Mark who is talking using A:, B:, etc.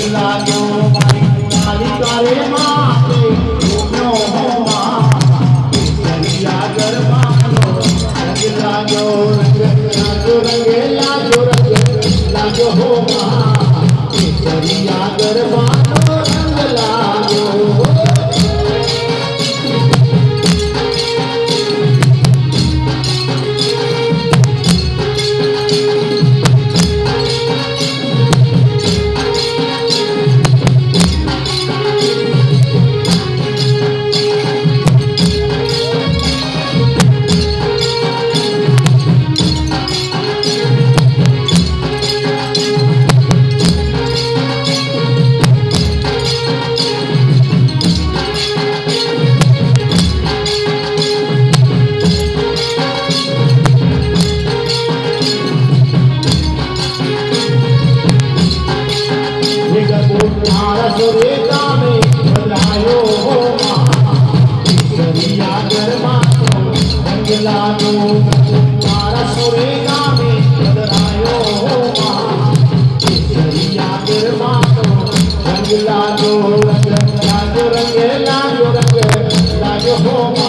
A: લાગ્યો મારી કાલિકા રે માતે નો હોમા કેસરિયા ગરબાનો રંગ લાગ્યો રંગે લાગ્યો હોમા કેસરિયા ગરબાનો રંગ લાગ્યો Oh